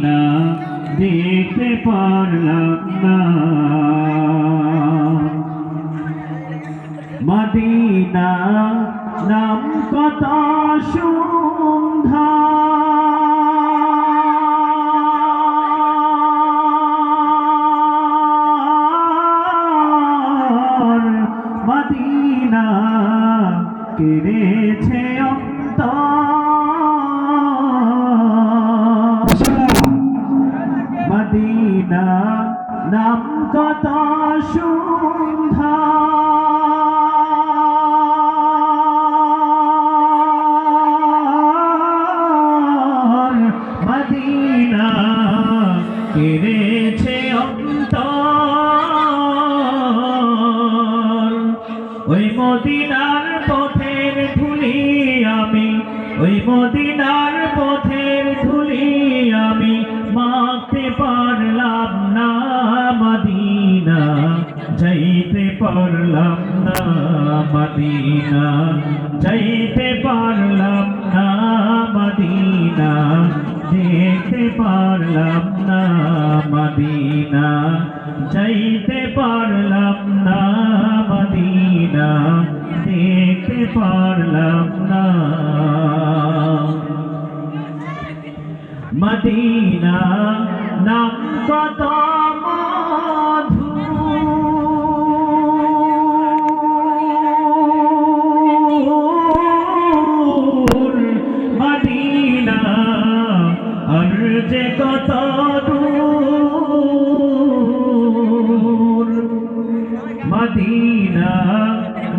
না দেখতে পারলাম না। মদিনা নাম কত সুন্দর, মদিনা কেড়েছে মদিনা নাম কত সুন্দর, মদিনা কেড়েছে অন্তর। ওই মদিনার পথের ধুলি আমি, ওই মদিনার পথের ধুলি আমি মাখতে পারলাম না। মদিনা যাইতে পারলাম না, মদিনা যাইতে পারলাম না। মদিনা দেখতে পারলাম না, মদিনা যাইতে পারলাম না। মদিনা দেখতে পারলাম না। মদিনা নাম কত মধু, মদিনা আর যে কত দূর। মদিনা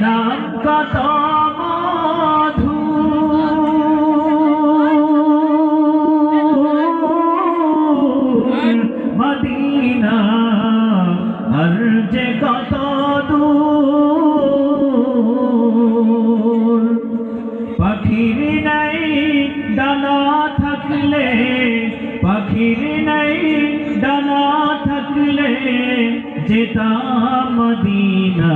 নাম কত মধু, মদিনা আর যে কত দূর। পাখির নাই ডানা থাকলে, পাখির নাই ডানা থাকলে যেতাম মদিনা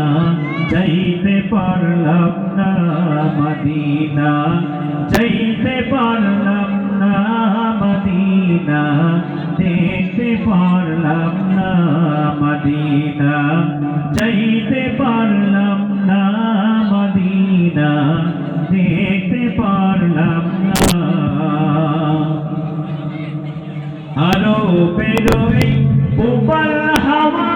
যাইতে পারলাম না। মদিনা যাইতে পারলাম না, মদিনা দেখতে পারলাম না। মদিনা যাইতে পারলাম না, মদিনা দেখতে পারলাম না। আরো বেরোই উপর হাওয়া,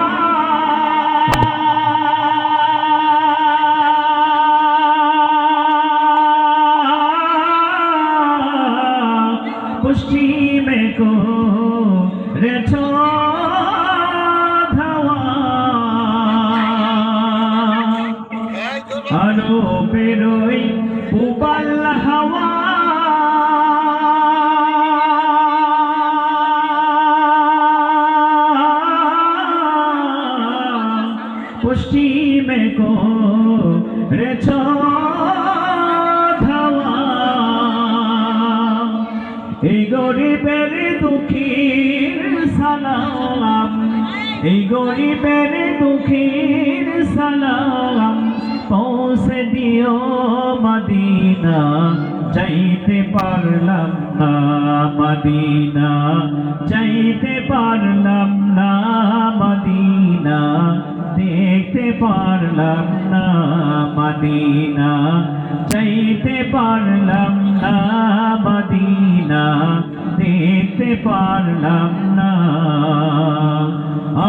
পশ্চিমে কো রেছ ধাওয়া। আরো বেরোই উবাল হাওয়া, পশ্চিমে কো রেছ ধাওয়া। এই গরিবের দুঃখীর সালাম, এই গরিবের দুঃখীর সালাম পৌঁছে দিও। মদিনা যাইতে পারলাম না, মদিনা যাইতে পারলাম না। মদিনা দেখতে পারলাম না, মদিনা যাইতে পারলাম না। মদিনা দেখতে পারলাম না।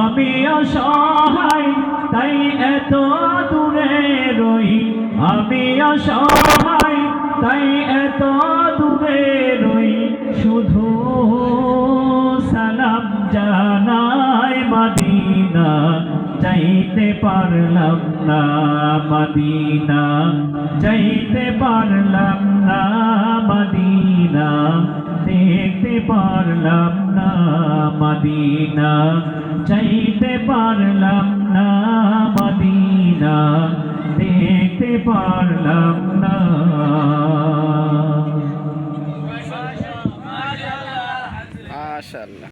আমি অসহায় তাই এত দূরে রই, আমি অসহায় তাই এত দূরে রই। শুধু সালাম জানাই, মদিনা যাইতে পারলাম না। মদিনা যাইতে পারলাম না, মদিনা দেখতে পারলাম না। মদিনা যাইতে পারলাম না, মদিনা দেখতে পারলাম না। মাশাআল্লাহ।